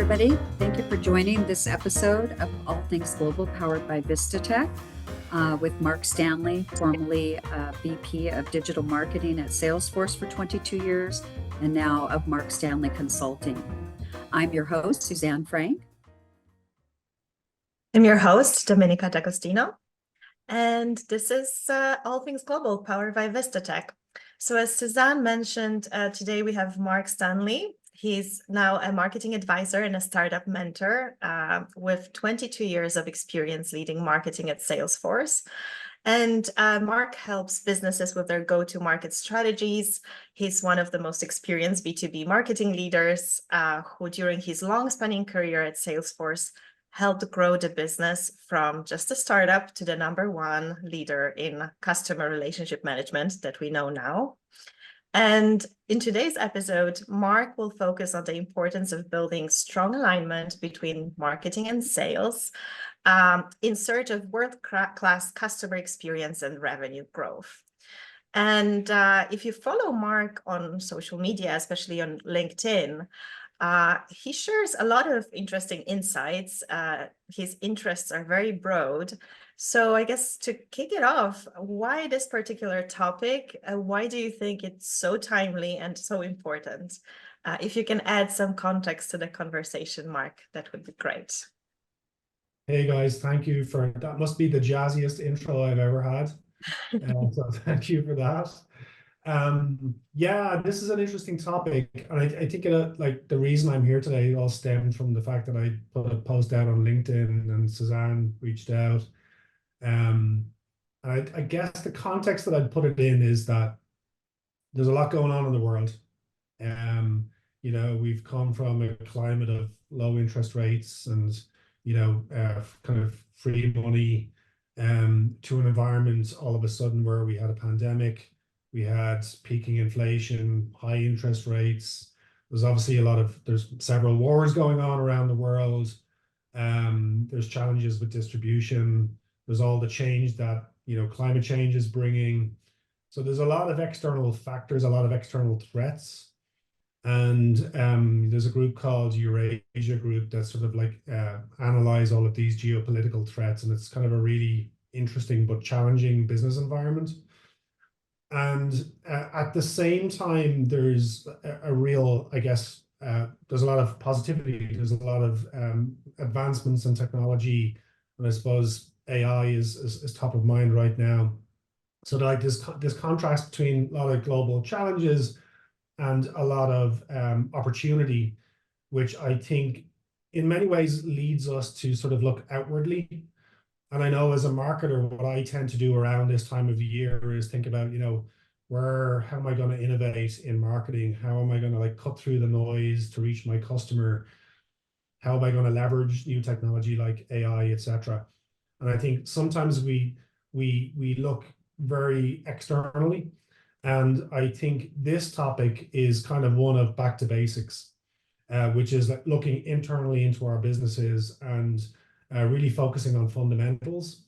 everybody. Thank you for joining this episode of All Things Global, powered by Vistatec, with Mark Stanley, formerly VP of Digital Marketing at Salesforce for 22 years, and now of Mark Stanley Consulting. I'm your host, Suzanne Frank. I'm your host, Domenica D'Agostino, and this is All Things Global, powered by Vistatec. So as Suzanne mentioned, today we have Mark Stanley. He's now a marketing advisor and a startup mentor with 22 years of experience leading marketing at Salesforce. And Mark helps businesses with their go-to-market strategies. He's one of the most experienced B2B marketing leaders who, during his long-spanning career at Salesforce, helped grow the business from just a startup to the #1 leader in customer relationship management that we know now. And in today's episode, Mark will focus on the importance of building strong alignment between marketing and sales in search of world-class customer experience and revenue growth. And if you follow Mark on social media, especially on LinkedIn, he shares a lot of interesting insights. His interests are very broad. So I guess to kick it off, why this particular topic? Why do you think it's so timely and so important? If you can add some context to the conversation, Mark, that would be great. Hey guys, thank you for that. Must be the jazziest intro I've ever had. So thank you for that. Yeah, this is an interesting topic, and I think like the reason I'm here today all stemmed from the fact that I put a post out on LinkedIn and Suzanne reached out. And I guess the context that I'd put it in is that there's a lot going on in the world. You know, we've come from a climate of low interest rates and kind of free money to an environment all of a sudden where we had a pandemic. We had peaking inflation, high interest rates. There's obviously there's several wars going on around the world. There's challenges with distribution. There's all the change that, climate change is bringing. So there's a lot of external factors, a lot of external threats. And there's a group called Eurasia Group that sort of like analyze all of these geopolitical threats. And it's kind of a really interesting but challenging business environment. And at the same time, there's a real, I guess, there's a lot of positivity. There's a lot of advancements in technology. And I suppose AI is top of mind right now. So like this contrast between a lot of global challenges and a lot of opportunity, which I think in many ways leads us to sort of look outwardly. And I know as a marketer, what I tend to do around this time of the year is think about, how am I going to innovate in marketing? How am I going to like cut through the noise to reach my customer? How am I going to leverage new technology like AI, etc.? And I think sometimes we look very externally. And I think this topic is kind of one of back to basics, which is like looking internally into our businesses and really focusing on fundamentals.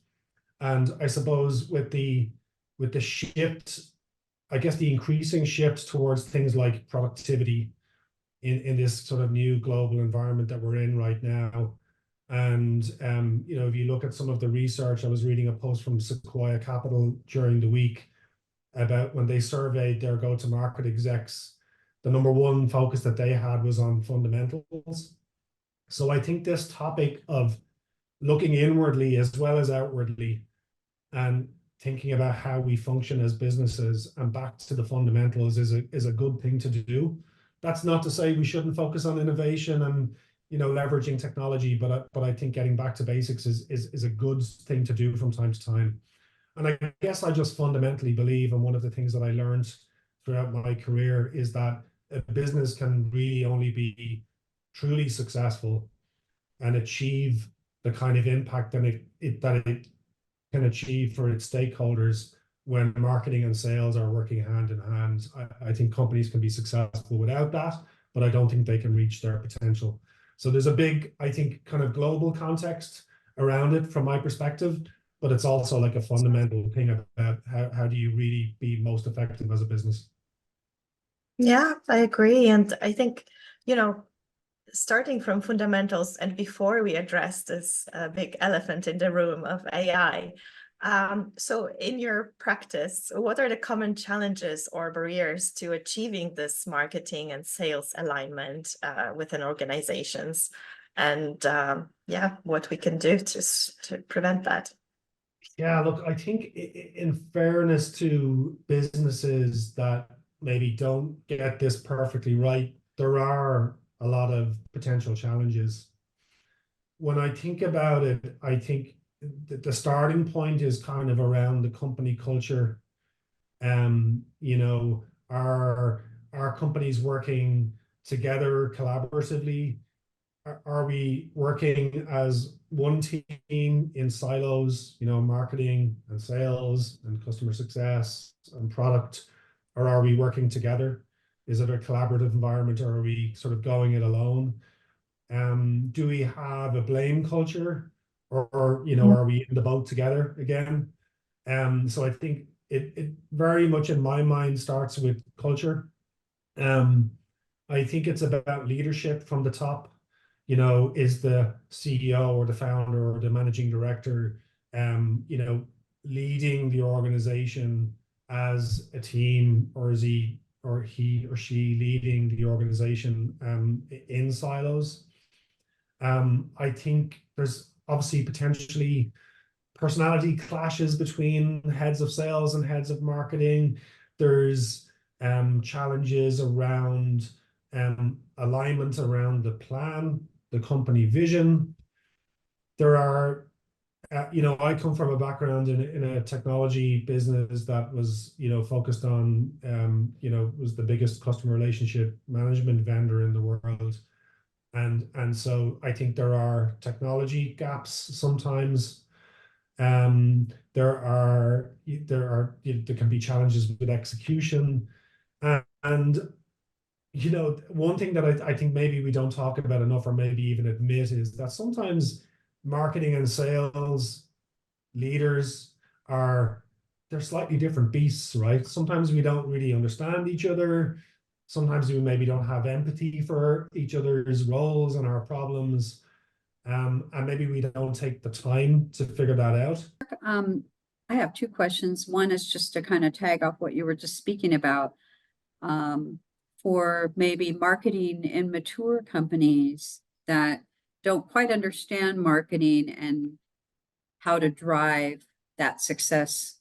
And I suppose with the shift, I guess the increasing shift towards things like productivity in this sort of new global environment that we're in right now. And if you look at some of the research, I was reading a post from Sequoia Capital during the week about when they surveyed their go-to-market execs, the #1 focus that they had was on fundamentals. So I think this topic of looking inwardly as well as outwardly and thinking about how we function as businesses and back to the fundamentals is a good thing to do. That's not to say we shouldn't focus on innovation and leveraging technology, but I think getting back to basics is a good thing to do from time to time. And I guess I just fundamentally believe, and one of the things that I learned throughout my career is that a business can really only be truly successful and achieve the kind of impact that it can achieve for its stakeholders when marketing and sales are working hand in hand. I think companies can be successful without that, but I don't think they can reach their potential. So there's a big, I think, kind of global context around it from my perspective, but it's also like a fundamental thing about how do you really be most effective as a business. Yeah, I agree. And I think, starting from fundamentals and before we address this big elephant in the room of AI, so in your practice, what are the common challenges or barriers to achieving this marketing and sales alignment within organizations? And yeah, what we can do to prevent that? Yeah, look, I think in fairness to businesses that maybe don't get this perfectly right, there are a lot of potential challenges. When I think about it, I think the starting point is kind of around the company culture. You know, are companies working together collaboratively? Are we working as one team in silos, you know, marketing and sales and customer success and product, or are we working together? Is it a collaborative environment, or are we sort of going it alone? Do we have a blame culture, or you know, are we in the boat together again? So I think it very much in my mind starts with culture. I think it's about leadership from the top. You know, is the CEO or the founder or the managing director, you know, leading the organization as a team, or is he or she leading the organization in silos? I think there's obviously potentially personality clashes between heads of sales and heads of marketing. There's challenges around alignment around the plan, the company vision. There are, you know, I come from a background in a technology business that was, you know, focused on, you know, was the biggest customer relationship management vendor in the world. And so I think there are technology gaps sometimes. There can be challenges with execution, and you know, one thing that I think maybe we don't talk about enough, or maybe even admit, is that sometimes marketing and sales leaders they're slightly different beasts, right? Sometimes we don't really understand each other. Sometimes we maybe don't have empathy for each other's roles and our problems. And maybe we don't take the time to figure that out. I have two questions. One is just to kind of tag off what you were just speaking about. For maybe marketing in mature companies that don't quite understand marketing and how to drive that success,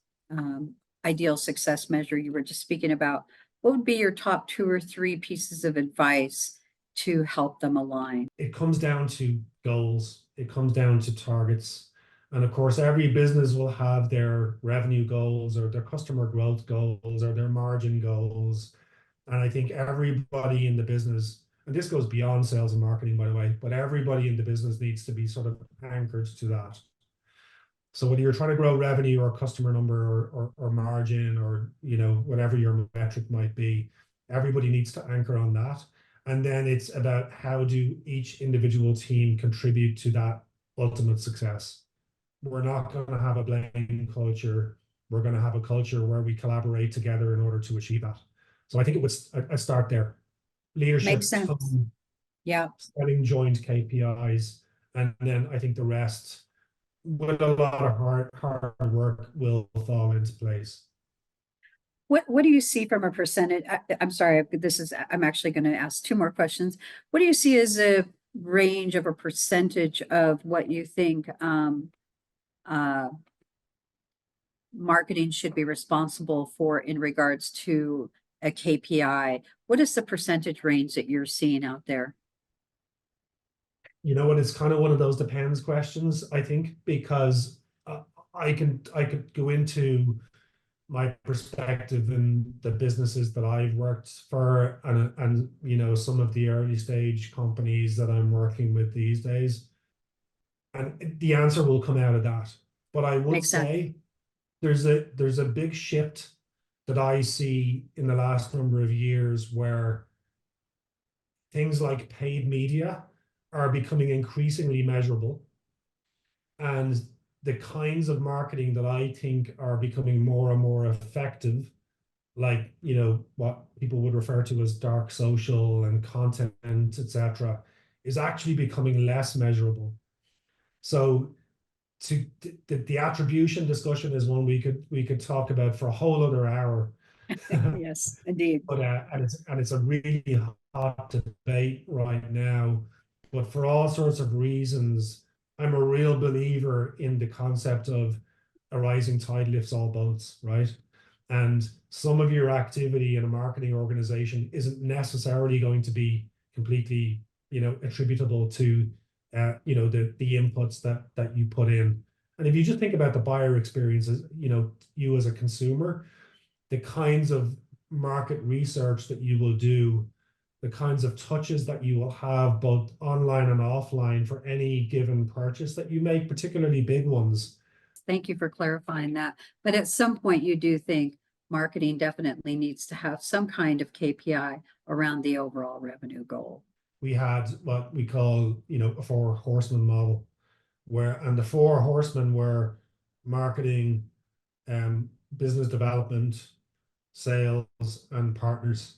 ideal success measure you were just speaking about, what would be your top 2 or 3 pieces of advice to help them align? It comes down to goals. It comes down to targets. And of course, every business will have their revenue goals or their customer growth goals or their margin goals. And I think everybody in the business, and this goes beyond sales and marketing, by the way, but everybody in the business needs to be sort of anchored to that. So whether you're trying to grow revenue or customer number or margin, or, you know, whatever your metric might be, everybody needs to anchor on that. And then it's about how do each individual team contribute to that ultimate success. We're not going to have a blame culture. We're going to have a culture where we collaborate together in order to achieve that. So I think it was a start there. Leadership, Makes sense. Yeah. setting joint KPIs, and then I think the rest, with a lot of hard work, will fall into place. What do you see from a percentage? I'm sorry, I'm actually going to ask 2 more questions. What do you see as a range of a percentage of what you think marketing should be responsible for in regards to a KPI? What is the percentage range that you're seeing out there? You know what? It's kind of one of those depends questions, I think, because I could go into my perspective in the businesses that I've worked for, and you know, some of the early stage companies that I'm working with these days, and the answer will come out of that. But I would say there's a big shift that I see in the last number of years, where things like paid media are becoming increasingly measurable, and the kinds of marketing that I think are becoming more and more effective, like, you know, what people would refer to as dark social and content, etc., is actually becoming less measurable. So the attribution discussion is one we could talk about for a whole other hour. Yes, indeed. But and it's a really hot debate right now. But for all sorts of reasons, I'm a real believer in the concept of a rising tide lifts all boats, right? And some of your activity in a marketing organization isn't necessarily going to be completely, attributable to, the inputs that you put in. And if you just think about the buyer experiences, you as a consumer, the kinds of market research that you will do, the kinds of touches that you will have both online and offline for any given purchase that you make, particularly big ones. Thank you for clarifying that. But at some point, you do think marketing definitely needs to have some kind of KPI around the overall revenue goal. We had what we call, a four horsemen model, and the four horsemen were marketing, business development, sales, and partners.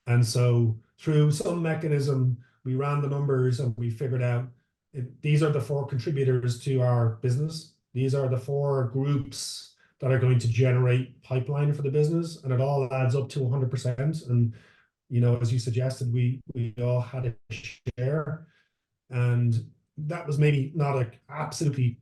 And so through some mechanism, we ran the numbers and we figured out these are the four contributors to our business. These are the four groups that are going to generate pipeline for the business, and it all adds up to 100%. And as you suggested, we all had a share, and that was maybe not an absolutely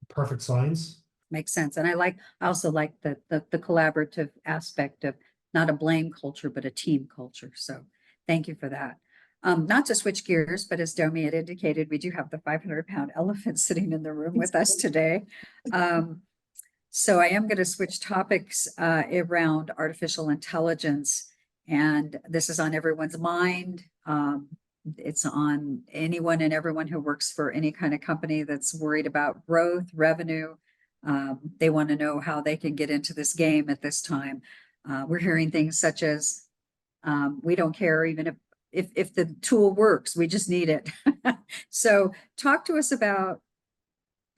perfect science. Makes sense. And I also like the collaborative aspect of not a blame culture, but a team culture. So thank you for that. Not to switch gears, but as Domi had indicated, we do have the 500-pound elephant sitting in the room with us today. So I am going to switch topics around artificial intelligence, and this is on everyone's mind. It's on anyone and everyone who works for any kind of company that's worried about growth, revenue. They want to know how they can get into this game at this time. We're hearing things such as, we don't care even if the tool works, we just need it. So talk to us about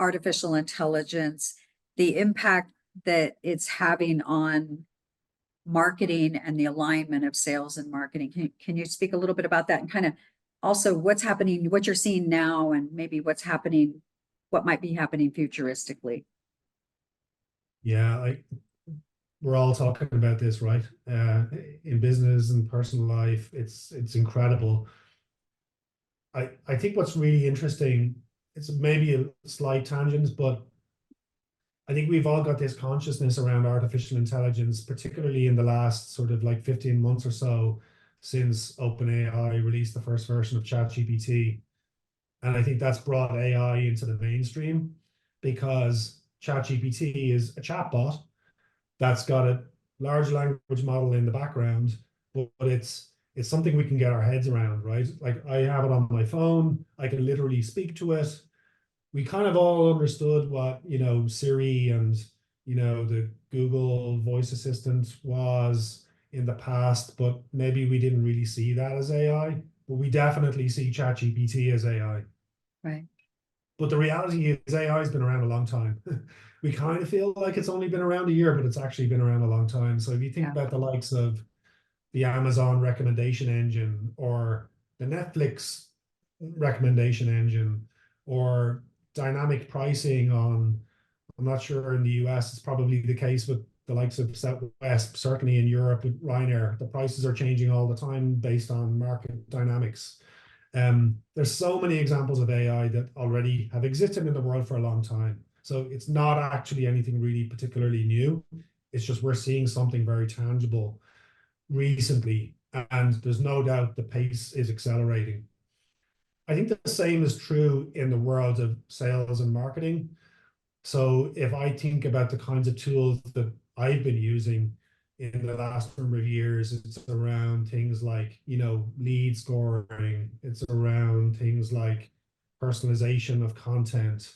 artificial intelligence, the impact that it's having on marketing and the alignment of sales and marketing. Can you speak a little bit about that, and kind of also what's happening, what you're seeing now, and maybe what might be happening futuristically? Yeah, we're all talking about this, right? In business and personal life, it's incredible. I think what's really interesting, it's maybe a slight tangent, but I think we've all got this consciousness around artificial intelligence, particularly in the last sort of 15 months or so, since OpenAI released the first version of ChatGPT. And I think that's brought AI into the mainstream, because ChatGPT is a chatbot that's got a large language model in the background, but it's something we can get our heads around, right? Like, I have it on my phone, I can literally speak to it. We kind of all understood what, Siri and, the Google voice assistant was in the past, but maybe we didn't really see that as AI, but we definitely see ChatGPT as AI. Right. But the reality is AI has been around a long time. We kind of feel like it's only been around a year, but it's actually been around a long time. So if you think about the likes of the Amazon recommendation engine, or the Netflix recommendation engine, or dynamic pricing I'm not sure in the US, it's probably the case with the likes of Southwest, certainly in Europe with Ryanair, the prices are changing all the time based on market dynamics. There's so many examples of AI that already have existed in the world for a long time. So it's not actually anything really particularly new. It's just we're seeing something very tangible recently, and there's no doubt the pace is accelerating. I think the same is true in the world of sales and marketing. So if I think about the kinds of tools that I've been using in the last number of years, it's around things like, lead scoring. It's around things like personalization of content.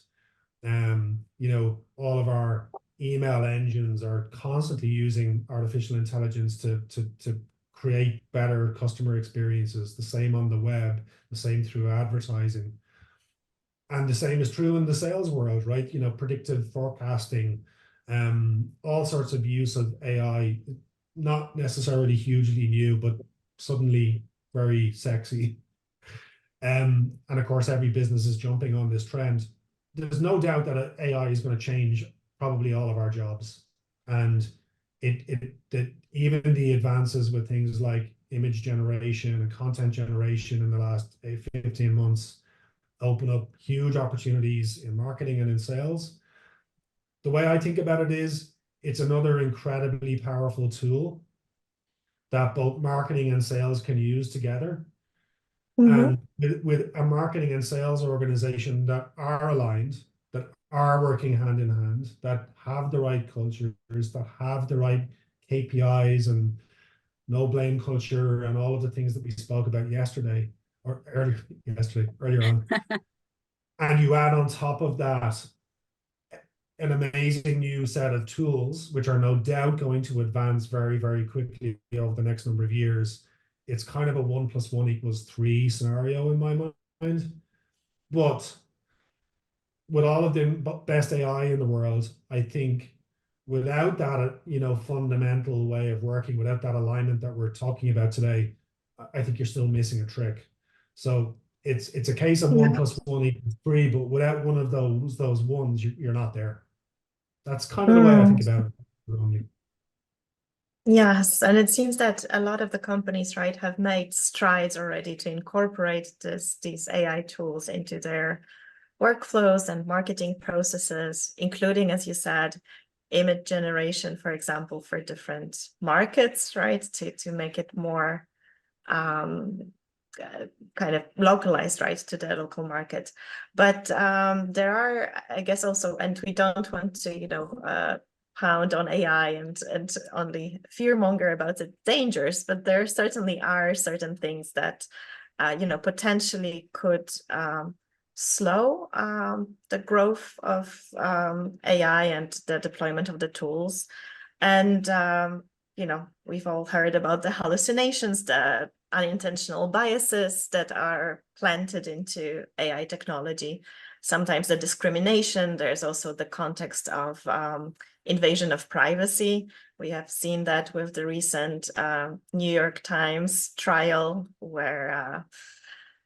All of our email engines are constantly using artificial intelligence to create better customer experiences. The same on the web, the same through advertising. And the same is true in the sales world, right? Predictive forecasting, all sorts of use of AI, not necessarily hugely new, but suddenly very sexy. And of course, every business is jumping on this trend. There's no doubt that AI is going to change probably all of our jobs. And that even the advances with things like image generation and content generation in the last 15 months open up huge opportunities in marketing and in sales. The way I think about it is it's another incredibly powerful tool that both marketing and sales can use together. Mhm. And with a marketing and sales organization that are aligned, that are working hand in hand, that have the right cultures, that have the right KPIs and no blame culture and all of the things that we spoke about yesterday or earlier on. And you add on top of that an amazing new set of tools, which are no doubt going to advance very, very quickly over the next number of years. It's kind of a 1+1=3 scenario in my mind. But with all of the best AI in the world, I think without that, fundamental way of working, without that alignment that we're talking about today, I think you're still missing a trick. So it's a case of Yeah. 1+1=3, but without one of those ones, you're not there. That's kind of the way I Mm. think about it. Yes, and it seems that a lot of the companies, right, have made strides already to incorporate these AI tools into their workflows and marketing processes, including, as you said, image generation, for example, for different markets, right, to make it more kind of localized, right, to the local market. But there are, I guess, also, and we don't want to, pound on AI and only fearmonger about the dangers, but there certainly are certain things that, potentially could slow the growth of AI and the deployment of the tools. And, we've all heard about the hallucinations, the unintentional biases that are planted into AI technology. Sometimes the discrimination, there's also the context of invasion of privacy. We have seen that with the recent New York Times trial where,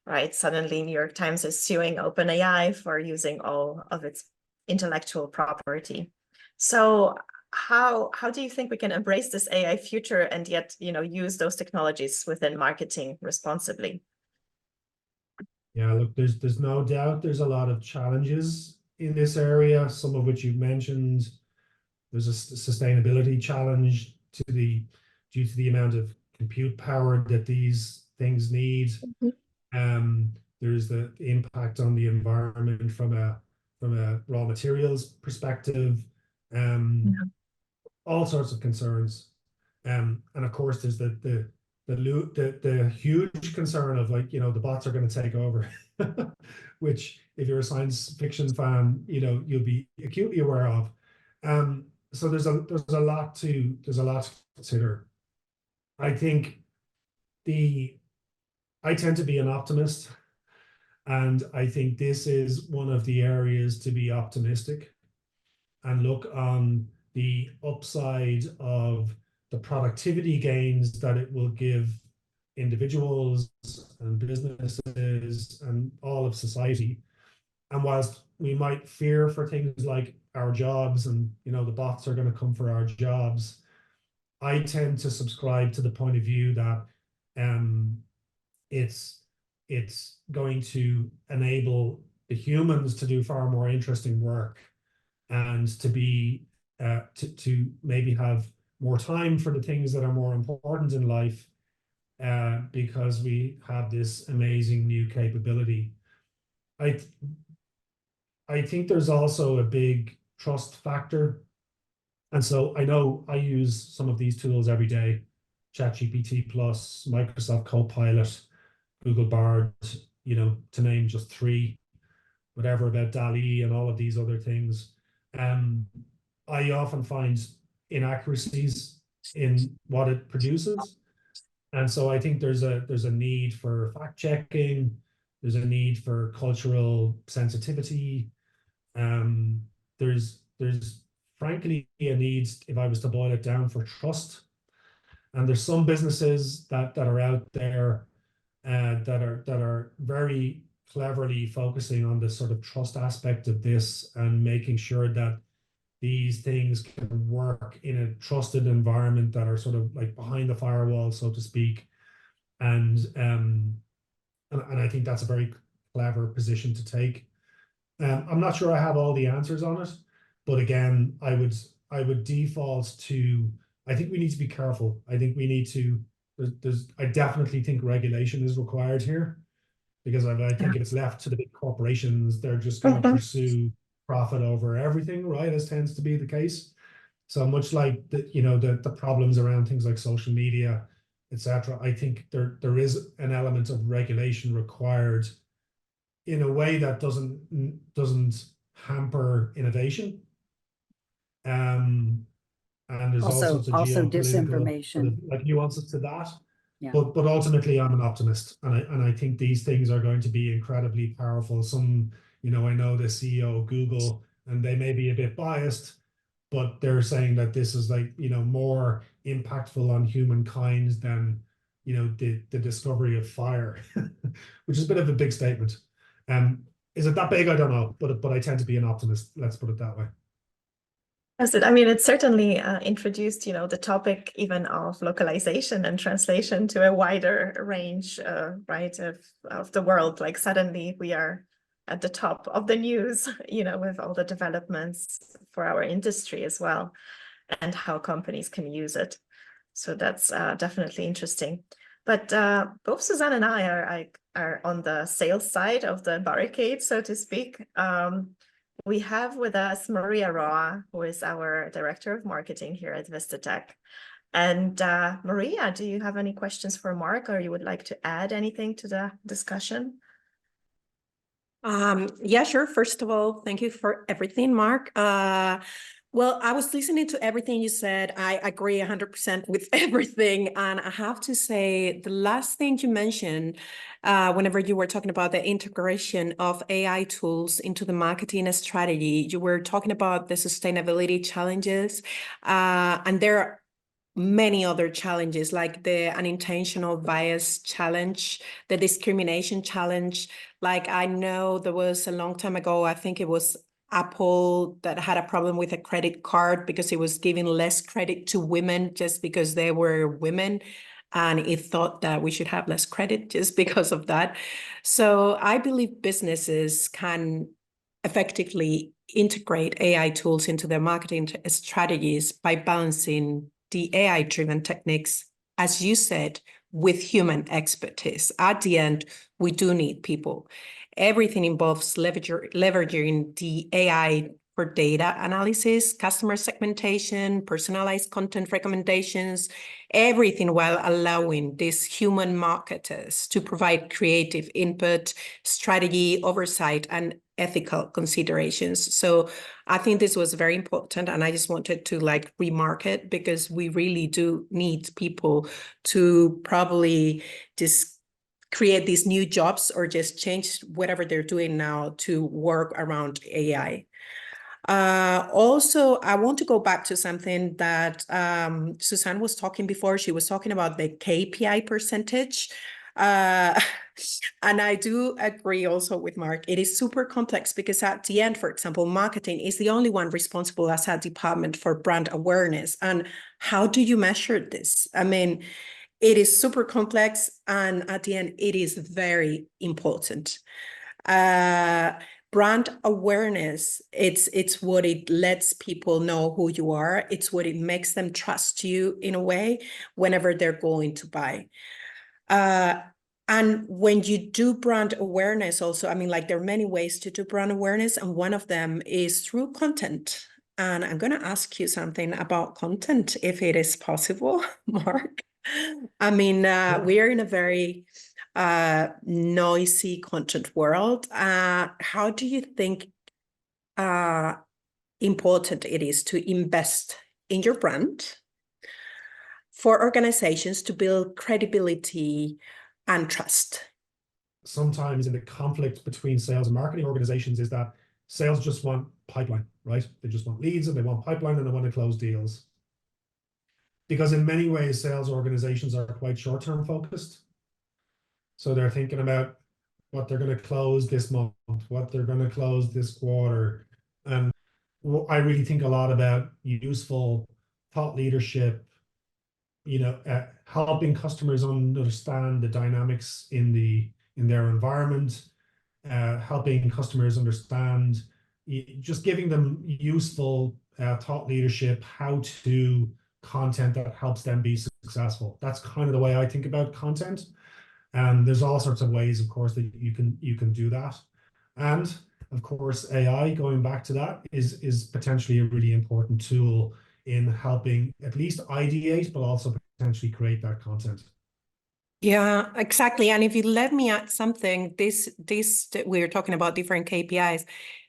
right, suddenly New York Times is suing OpenAI for using all of its intellectual property. So how do you think we can embrace this AI future and yet, use those technologies within marketing responsibly? Yeah, look, there's no doubt there's a lot of challenges in this area, some of which you've mentioned. There's a sustainability challenge due to the amount of compute power that these things need. There's the impact on the environment from a raw materials perspective. Yeah. All sorts of concerns. And of course, there's the huge concern of the bots are going to take over, which if you're a science fiction fan, you'll be acutely aware of. So there's a lot to consider. I think I tend to be an optimist, and I think this is one of the areas to be optimistic and look on the upside of the productivity gains that it will give individuals and businesses and all of society. And whilst we might fear for things like our jobs and the bots are going to come for our jobs, I tend to subscribe to the point of view that it's going to enable the humans to do far more interesting work and to be to maybe have more time for the things that are more important in life, because we have this amazing new capability. I think there's also a big trust factor. And so I know I use some of these tools every day, ChatGPT Plus, Microsoft Copilot, Google Bard, to name just three, whatever about DALL-E and all of these other things. I often find inaccuracies in what it produces. And so I think there's a need for fact checking, there's a need for cultural sensitivity. There's frankly a need, if I was to boil it down, for trust. And there's some businesses that are out there that are very cleverly focusing on the sort of trust aspect of this and making sure that these things can work in a trusted environment that are sort of like behind the firewall, so to speak. And I think that's a very clever position to take. I'm not sure I have all the answers on it, but again, I would default to, I think we need to be careful. I think we need to, I definitely think regulation is required here, because I think if it's left to the big corporations, they're just going to pursue profit over everything, right? As tends to be the case. So much like the problems around things like social media, etc. I think there is an element of regulation required in a way that doesn't hamper innovation. And there's all Also, sorts of also geopolitical sort disinformation. of like nuances to that. Yeah. But ultimately, I'm an optimist, and I think these things are going to be incredibly powerful. Some, I know the CEO of Google, and they may be a bit biased, but they're saying that this is like, more impactful on humankind than, the discovery of fire, which is a bit of a big statement. Is it that big? I don't know, but I tend to be an optimist. Let's put it that way. Yes, I mean, it certainly introduced, the topic even of localization and translation to a wider range, right, of the world. Like suddenly we are at the top of the news, with all the developments for our industry as well, and how companies can use it. So that's definitely interesting. But both Suzanne and I are on the sales side of the barricade, so to speak. We have with us Maria Roa, who is our Director of Marketing here at Vistatec. And Maria, do you have any questions for Mark, or you would like to add anything to the discussion? Yeah, sure. First of all, thank you for everything, Mark. Well, I was listening to everything you said. I agree 100% with everything. And I have to say, the last thing you mentioned, whenever you were talking about the integration of AI tools into the marketing strategy, you were talking about the sustainability challenges. And there are many other challenges, like the unintentional bias challenge, the discrimination challenge. Like I know there was a long time ago, I think it was Apple that had a problem with a credit card because it was giving less credit to women just because they were women. And it thought that we should have less credit just because of that. So I believe businesses can effectively integrate AI tools into their marketing strategies by balancing the AI-driven techniques, as you said, with human expertise. At the end, we do need people. Everything involves leveraging the AI for data analysis, customer segmentation, personalized content recommendations, everything while allowing these human marketers to provide creative input, strategy, oversight, and ethical considerations. So I think this was very important, and I just wanted to remark it, because we really do need people to probably just create these new jobs or just change whatever they're doing now to work around AI. Also, I want to go back to something that Suzanne was talking before. She was talking about the KPI percentage. And I do agree also with Mark. It is super complex because at the end, for example, marketing is the only one responsible as a department for brand awareness. And how do you measure this? I mean, it is super complex, and at the end, it is very important. Brand awareness, it's what it lets people know who you are. It's what it makes them trust you in a way whenever they're going to buy. And when you do brand awareness also, I mean, there are many ways to do brand awareness, and one of them is through content. And I'm going to ask you something about content, if it is possible, Mark. I mean, we are in a very noisy content world. How do you think important it is to invest in your brand for organizations to build credibility and trust? Sometimes in the conflict between sales and marketing organizations is that sales just want pipeline, right? They just want leads and they want pipeline and they want to close deals. Because in many ways, sales organizations are quite short-term focused. So they're thinking about what they're going to close this month, what they're going to close this quarter. And I really think a lot about useful thought leadership, helping customers understand the dynamics in their environment, helping customers understand, just giving them useful thought leadership, how to content that helps them be successful. That's kind of the way I think about content. And there's all sorts of ways, of course, that you can do that. And of course, AI, going back to that, is potentially a really important tool in helping at least ideate, but also potentially create that content. Yeah, exactly. And if you let me add something, we're talking about different KPIs.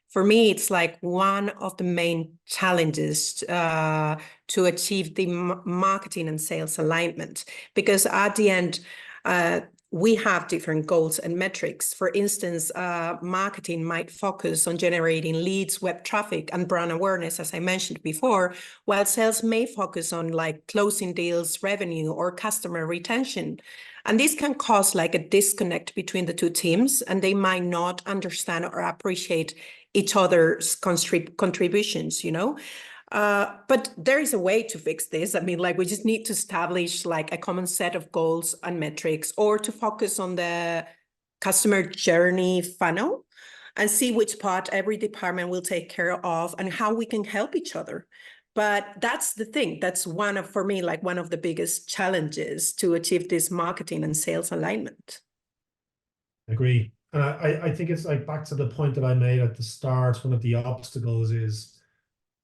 For me, it's like one of the main challenges to achieve the marketing and sales alignment, because at the end, we have different goals and metrics. For instance, marketing might focus on generating leads, web traffic, and brand awareness, as I mentioned before, while sales may focus on like closing deals, revenue, or customer retention. And this can cause like a disconnect between the two teams, and they might not understand or appreciate each other's contributions, but there is a way to fix this. I mean, like, we just need to establish like a common set of goals and metrics, or to focus on the customer journey funnel and see which part every department will take care of and how we can help each other. But that's the thing. That's for me, like one of the biggest challenges to achieve this marketing and sales alignment. Agree. And I think it's like back to the point that I made at the start. One of the obstacles is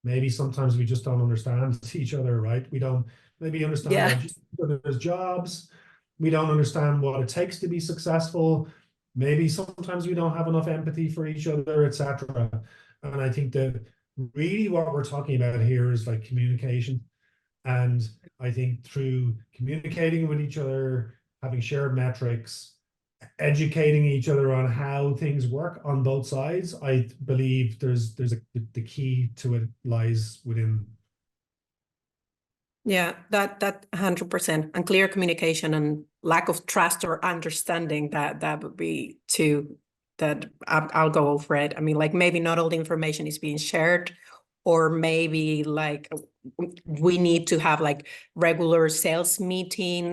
maybe sometimes we just don't understand each other, right? We don't maybe understand each other's jobs. We don't understand what it takes to be successful. Maybe sometimes we don't have enough empathy for each other, etc. And I think that really what we're talking about here is like communication. And I think through communicating with each other, having shared metrics, educating each other on how things work on both sides, I believe the key to it lies within. Yeah, that 100%. And clear communication and lack of trust or understanding, that would be two that I'll go over it. I mean, like, maybe not all the information is being shared, or maybe like we need to have like regular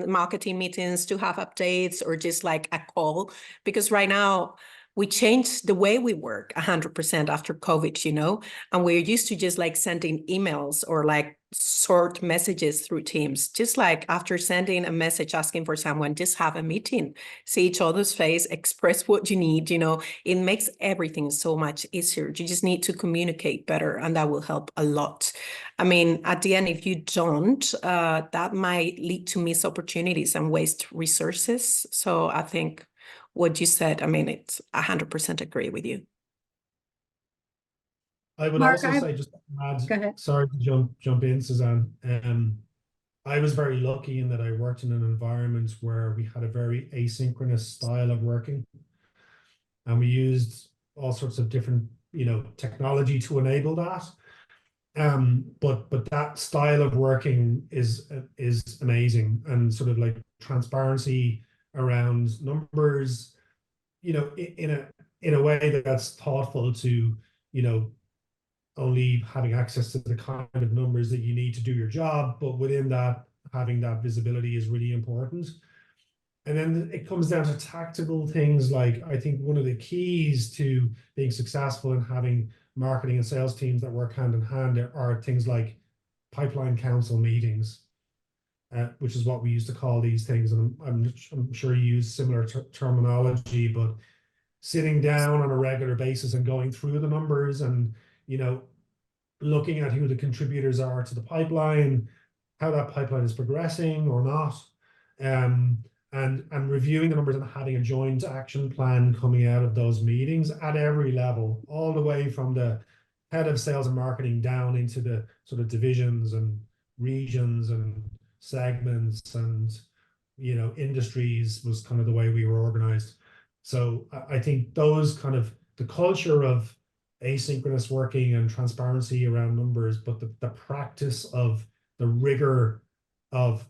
marketing meetings to have updates, or just like a call, because right now we changed the way we work 100% after COVID, and we're used to just like sending emails or like short messages through Teams. Just like after sending a message asking for someone, just have a meeting, see each other's face, express what you need, it makes everything so much easier. You just need to communicate better, and that will help a lot. I mean, at the end, if you don't, that might lead to missed opportunities and waste resources. So I think what you said, I mean, it's 100% agree with you. I would Mark, also say, just add, go ahead. sorry to jump in, Suzanne. I was very lucky in that I worked in an environment where we had a very asynchronous style of working, and we used all sorts of different, technology to enable that. But that style of working is amazing, and sort of like transparency around numbers, in a way that's thoughtful to, only having access to the kind of numbers that you need to do your job, but within that, having that visibility is really important. And then it comes down to tactical things. Like, I think one of the keys to being successful in having marketing and sales teams that work hand in hand are things like pipeline council meetings, which is what we used to call these things. And I'm sure you use similar terminology, but sitting down on a regular basis and going through the numbers and, looking at who the contributors are to the pipeline, how that pipeline is progressing or not, and reviewing the numbers and having a joint action plan coming out of those meetings at every level, all the way from the head of sales and marketing down into the sort of divisions and regions and segments and, industries, was kind of the way we were organized. So I think those kind of the culture of asynchronous working and transparency around numbers, but the practice of the rigor of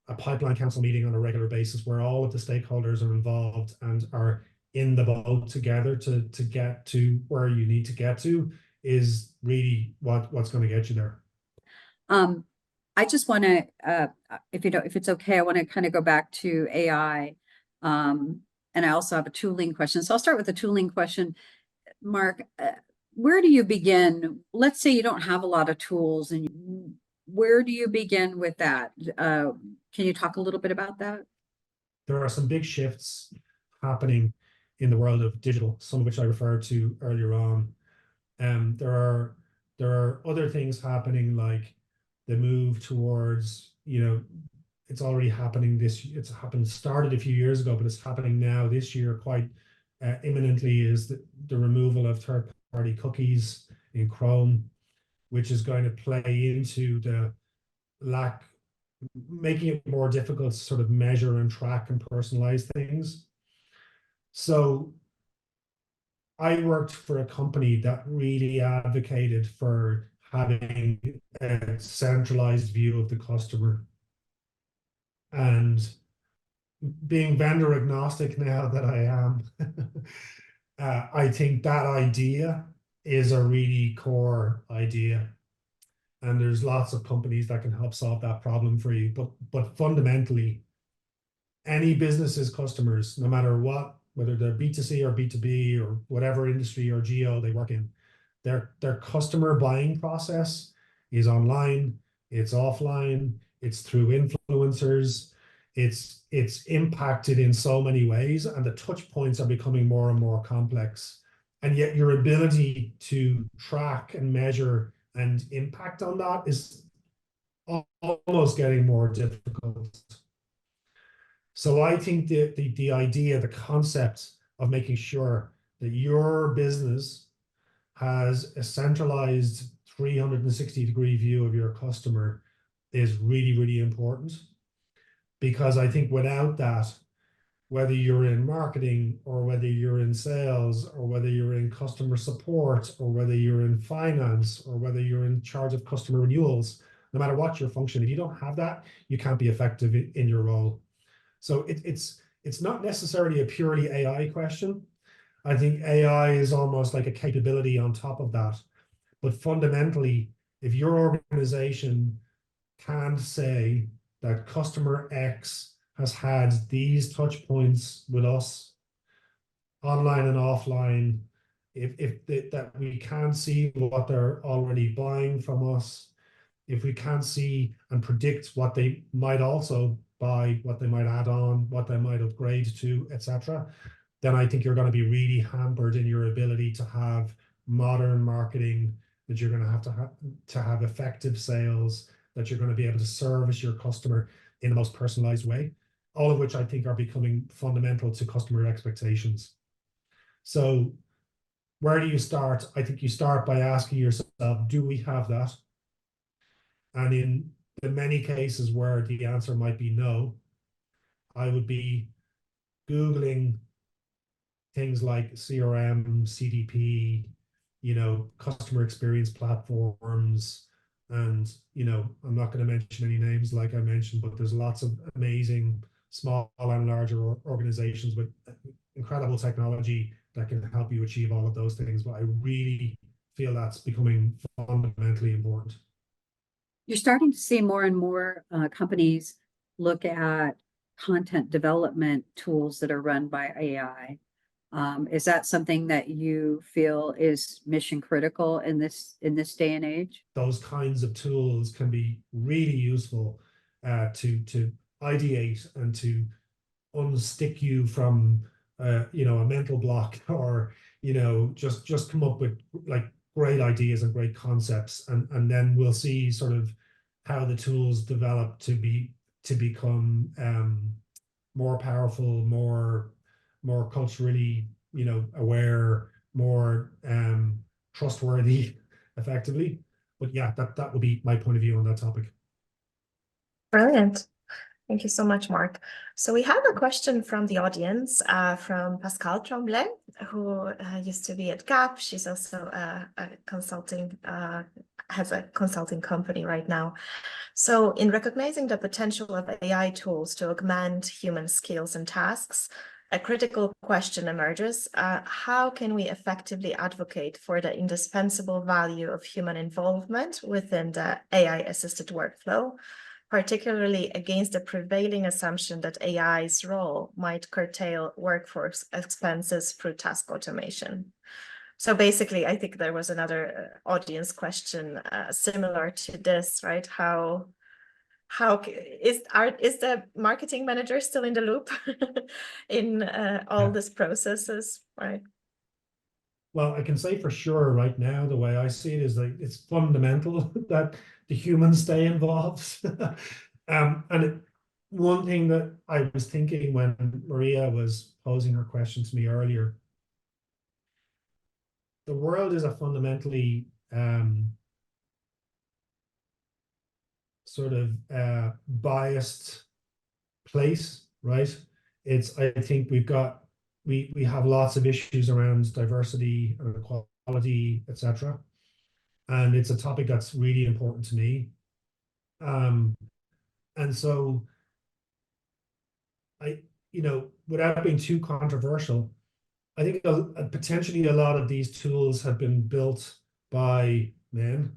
a pipeline council meeting on a regular basis where all of the stakeholders are involved and are in the boat together to get to where you need to get to is really what's going to get you there. I just want to, if it's okay, I want to kind of go back to AI. And I also have a tooling question. So I'll start with the tooling question. Mark, where do you begin? Let's say you don't have a lot of tools, and where do you begin with that? Can you talk a little bit about that? There are some big shifts happening in the world of digital, some of which I referred to earlier on. There are other things happening, like the move towards, it's already happening started a few years ago, but it's happening now this year quite imminently, is the removal of third-party cookies in Chrome, which is going to play into the making it more difficult to sort of measure and track and personalize things. So I worked for a company that really advocated for having a centralized view of the customer. And being vendor agnostic now that I am, I think that idea is a really core idea. And there's lots of companies that can help solve that problem for you. But fundamentally, any business's customers, no matter what, whether they're B2C or B2B or whatever industry or geo they work in, their customer buying process is online, it's offline, it's through influencers, it's impacted in so many ways, and the touch points are becoming more and more complex. And yet your ability to track and measure and impact on that is almost getting more difficult. So I think the idea, the concept of making sure that your business has a centralized 360-degree view of your customer is really, really important. Because I think without that, whether you're in marketing or whether you're in sales or whether you're in customer support or whether you're in finance or whether you're in charge of customer renewals, no matter what your function, if you don't have that, you can't be effective in your role. So it's not necessarily a purely AI question. I think AI is almost like a capability on top of that. But fundamentally, if your organization can say that customer X has had these touch points with us, online and offline, that we can see what they're already buying from us, if we can see and predict what they might also buy, what they might add on, what they might upgrade to, etc., then I think you're going to be really hampered in your ability to have modern marketing, that you're going to have effective sales, that you're going to be able to service your customer in the most personalized way, all of which I think are becoming fundamental to customer expectations. So where do you start? I think you start by asking yourself, do we have that? And in the many cases where the answer might be no, I would be Googling things like CRM, CDP, customer experience platforms. And, I'm not going to mention any names like I mentioned, but there's lots of amazing small and larger organizations with incredible technology that can help you achieve all of those things. But I really feel that's becoming fundamentally important. You're starting to see more and more companies look at content development tools that are run by AI. Is that something that you feel is mission critical in this day and age? Those kinds of tools can be really useful to ideate and to unstick you from a mental block, or just come up with like great ideas and great concepts, and then we'll see sort of how the tools develop to become more powerful, more culturally aware, more trustworthy effectively. But yeah, that would be my point of view on that topic. Brilliant. Thank you so much, Mark. So we have a question from the audience, from Pascal Tremblay, who used to be at Gap. She's also a consulting, has a consulting company right now. So in recognizing the potential of AI tools to augment human skills and tasks, a critical question emerges. How can we effectively advocate for the indispensable value of human involvement within the AI-assisted workflow, particularly against the prevailing assumption that AI's role might curtail workforce expenses through task automation? So basically, I think there was another audience question similar to this, right? Is the marketing manager still in the loop in all these processes, right? Well, I can say for sure right now, the way I see it is like it's fundamental that the humans stay involved. One thing that I was thinking when Maria was posing her question to me earlier, the world is a fundamentally sort of biased place, right? I think we have lots of issues around diversity and equality, etc. And it's a topic that's really important to me. And so without being too controversial, I think potentially a lot of these tools have been built by men,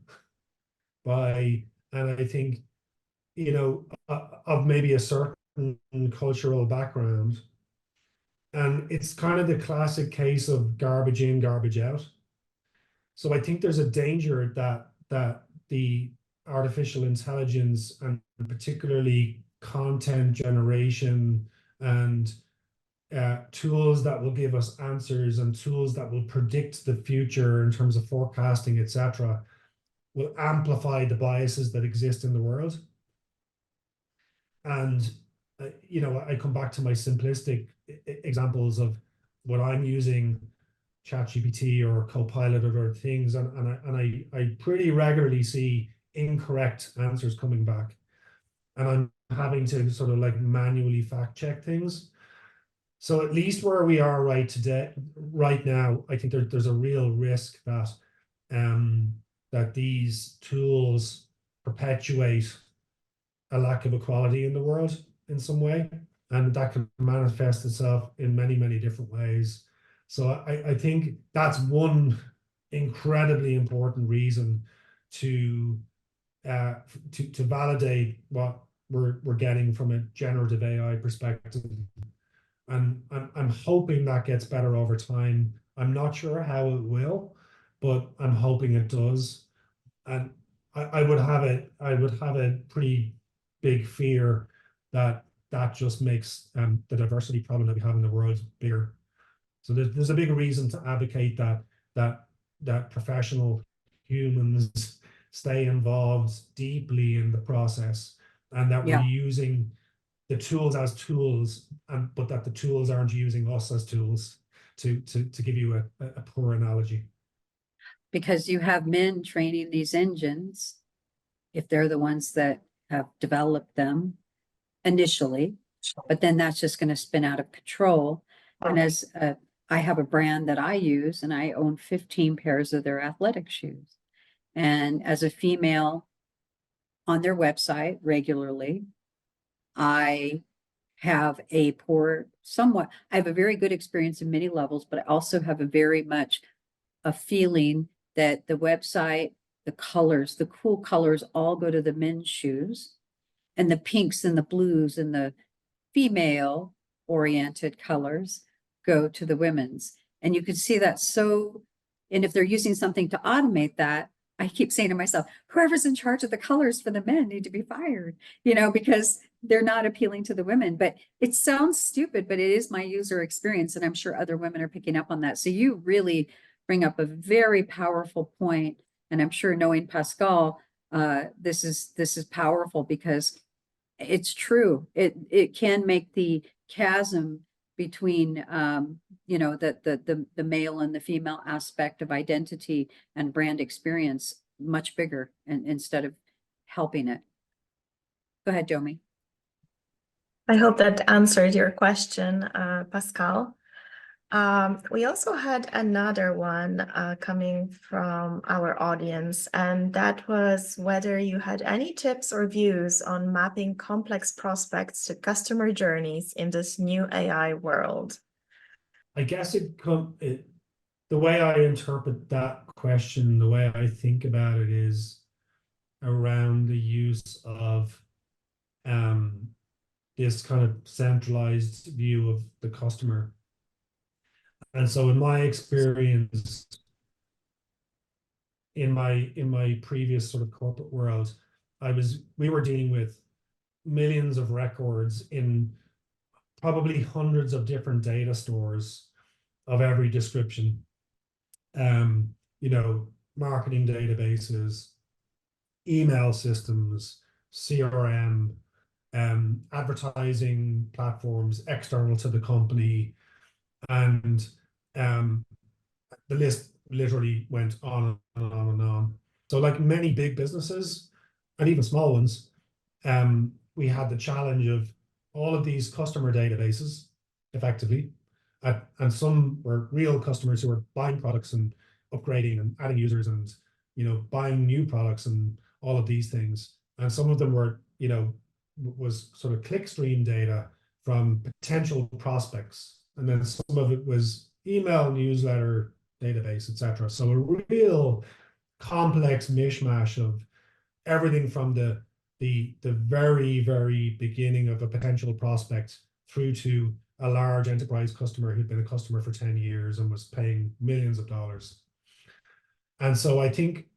and I think, of maybe a certain cultural background. And it's kind of the classic case of garbage in, garbage out. So I think there's a danger that the artificial intelligence, and particularly content generation and tools that will give us answers and tools that will predict the future in terms of forecasting, etc., will amplify the biases that exist in the world. And I come back to my simplistic examples of when I'm using ChatGPT or Copilot or other things, and I pretty regularly see incorrect answers coming back, and I'm having to sort of like manually fact check things. So at least where we are right now, I think there's a real risk that that these tools perpetuate a lack of equality in the world in some way, and that can manifest itself in many, many different ways. So I think that's one incredibly important reason to validate what we're getting from a generative AI perspective. And I'm hoping that gets better over time. I'm not sure how it will, but I'm hoping it does. And I would have a pretty big fear that just makes the diversity problem that we have in the world bigger. So there's a big reason to advocate that professional humans stay involved deeply in the process, and that we're using the tools as tools, but that the tools aren't using us as tools, to give you a poor analogy. Because you have men training these engines, if they're the ones that have developed them initially, but then that's just going to spin out of control. And as I have a brand that I use, and I own 15 pairs of their athletic shoes. And as a female on their website regularly, I have I have a very good experience in many levels, but I also have a very much a feeling that the website, the colors, the cool colors all go to the men's shoes, and the pinks and the blues and the female oriented colors go to the women's. And you can see that. And if they're using something to automate that, I keep saying to myself, whoever's in charge of the colors for the men need to be fired, because they're not appealing to the women. But it sounds stupid, but it is my user experience. And I'm sure other women are picking up on that. So you really bring up a very powerful point. And I'm sure, knowing Pascal, this is powerful, because it's true. It can make the chasm between the male and the female aspect of identity and brand experience much bigger, and instead of helping it. Go ahead, Domi. I hope that answered your question, Pascal. We also had another one coming from our audience, and that was whether you had any tips or views on mapping complex prospects to customer journeys in this new AI world. I guess the way I interpret that question, the way I think about it is around the use of this kind of centralized view of the customer. And so in my experience, in my previous sort of corporate world, we were dealing with millions of records in probably hundreds of different data stores of every description. You know, marketing databases, email systems, CRM, advertising platforms external to the company, and the list literally went on and on and on. So like many big businesses and even small ones, we had the challenge of all of these customer databases effectively, and some were real customers who were buying products and upgrading and adding users and, you know, buying new products and all of these things. And some of them were, you know, was sort of clickstream data from potential prospects. And then some of it was email, newsletter, database, etc. So a real complex mishmash of everything from the very, very beginning of a potential prospect through to a large enterprise customer who'd been a customer for 10 years and was paying millions of dollars. And so I think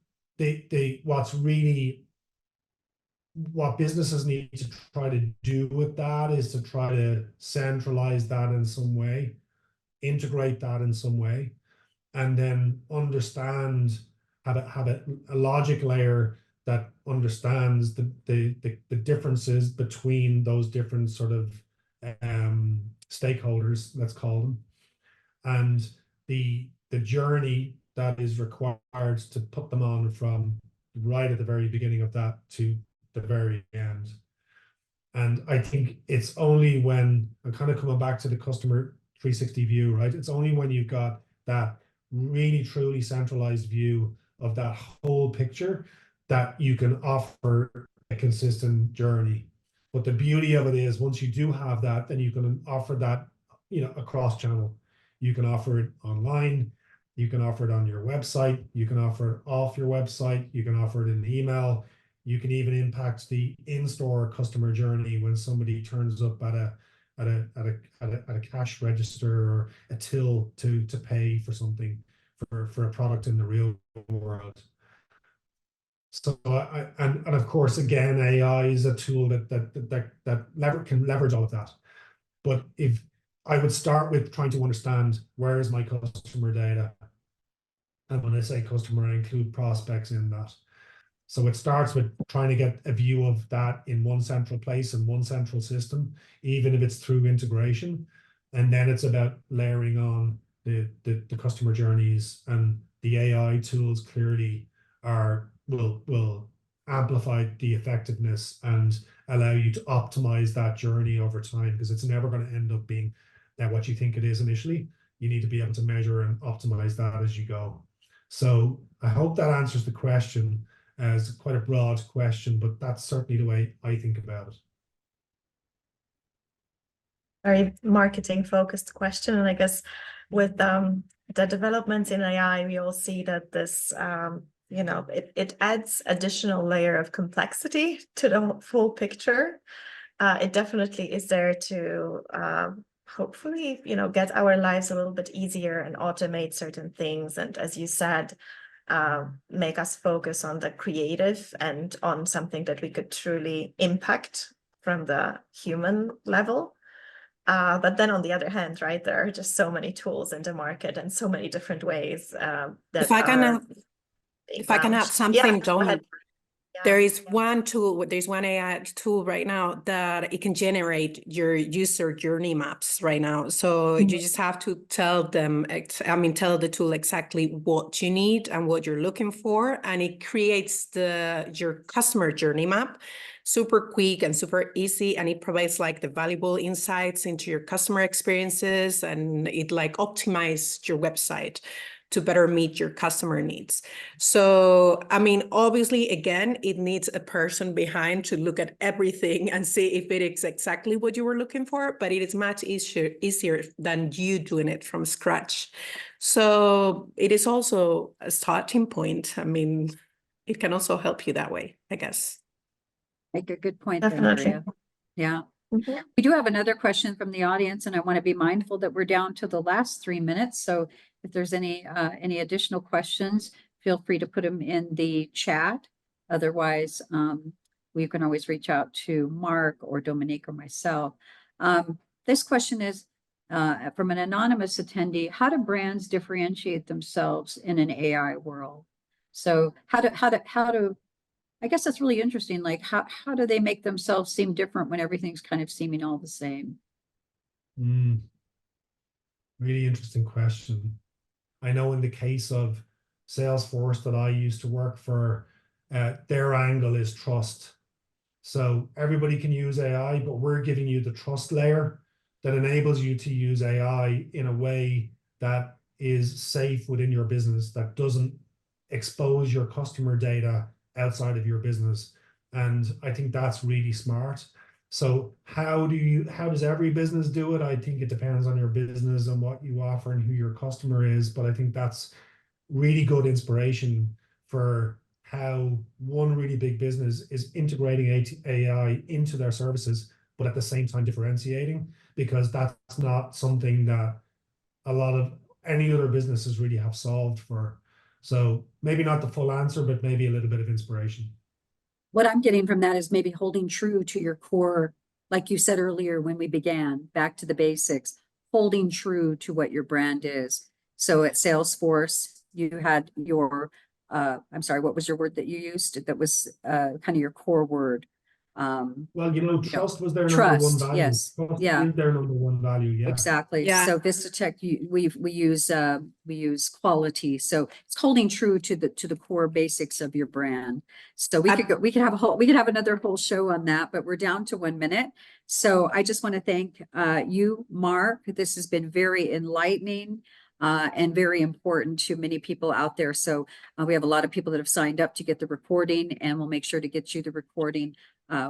what businesses need to try to do with that is to try to centralize that in some way, integrate that in some way, and then have a logic layer that understands the differences between those different sort of stakeholders, let's call them, and the journey that is required to put them on from right at the very beginning of that to the very end. And I think it's only when, I'm kind of coming back to the customer 360 view, right? It's only when you've got that really truly centralized view of that whole picture that you can offer a consistent journey. But the beauty of it is, once you do have that, then you can offer that, you know, across channel. You can offer it online, you can offer it on your website, you can offer it off your website, you can offer it in email, you can even impact the in-store customer journey when somebody turns up at a cash register or a till to pay for something, for a product in the real world. So and of course, again, AI is a tool that can leverage all of that. But if I would start with trying to understand, where is my customer data? And when I say customer, I include prospects in that. So it starts with trying to get a view of that in one central place and one central system, even if it's through integration. And then it's about layering on the customer journeys, and the AI tools clearly will amplify the effectiveness and allow you to optimize that journey over time, because it's never going to end up being what you think it is initially. You need to be able to measure and optimize that as you go. So I hope that answers the question. It's quite a broad question, but that's certainly the way I think about it. Very marketing focused question. And I guess with the developments in AI, we all see that this, you know, it adds additional layer of complexity to the full picture. It definitely is there to hopefully, you know, get our lives a little bit easier and automate certain things. And as you said, make us focus on the creative and on something that we could truly impact from the human level. But then on the other hand, right, there are just so many tools in the market and so many different ways that if I can add something, Dawn, there is one tool, there's one AI tool right now that it can generate your user journey maps right now. So you just have to tell the tool exactly what you need and what you're looking for, and it creates your customer journey map super quick and super easy, and it provides like the valuable insights into your customer experiences, and it like optimizes your website to better meet your customer needs. So, I mean, obviously, again, it needs a person behind to look at everything and see if it is exactly what you were looking for, but it is much easier than you doing it from scratch. So it is also a starting point. I mean, it can also help you that way, I guess. Make a good point there, Definitely. Maria. Yeah. Mhm. We do have another question from the audience, and I want to be mindful that we're down to the last 3 minutes. So if there's any additional questions, feel free to put them in the chat. Otherwise, we can always reach out to Mark or Dominique or myself. This question is from an anonymous attendee: how do brands differentiate themselves in an AI world? So how do I guess that's really interesting. Like, how do they make themselves seem different when everything's kind of seeming all the same? Really interesting question. I know in the case of Salesforce that I used to work for, their angle is trust. So everybody can use AI, but we're giving you the trust layer that enables you to use AI in a way that is safe within your business, that doesn't expose your customer data outside of your business. And I think that's really smart. So how does every business do it? I think it depends on your business and what you offer and who your customer is. But I think that's really good inspiration for how one really big business is integrating AI into their services, but at the same time differentiating, because that's not something that a lot of any other businesses really have solved for. So maybe not the full answer, but maybe a little bit of inspiration. What I'm getting from that is maybe holding true to your core, like you said earlier when we began, back to the basics, holding true to what your brand is. So at Salesforce, you had your, I'm sorry, what was your word that you used? That was kind of your core word. Well, trust was their number one Trust, value. yes, Trust yeah. is their number one value. Yeah. Exactly. Yeah. So Vistatec, we use quality. So it's holding true to the core basics of your brand. So we could have another whole show on that, but we're down to 1 minute. So I just want to thank you, Mark. This has been very enlightening and very important to many people out there. So we have a lot of people that have signed up to get the recording, and we'll make sure to get you the recording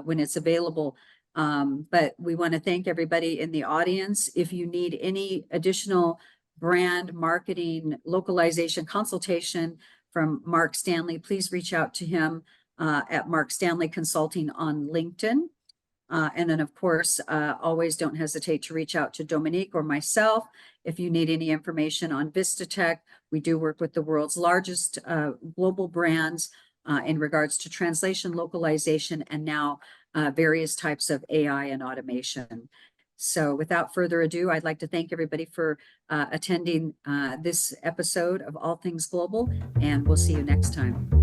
when it's available. But we want to thank everybody in the audience. If you need any additional brand marketing localization consultation from Mark Stanley, please reach out to him at Mark Stanley Consulting on LinkedIn. And then, of course, always don't hesitate to reach out to Dominique or myself if you need any information on Vistatec. We do work with the world's largest global brands in regards to translation, localization, and now various types of AI and automation. So without further ado, I'd like to thank everybody for attending this episode of All Things Global, and we'll see you next time.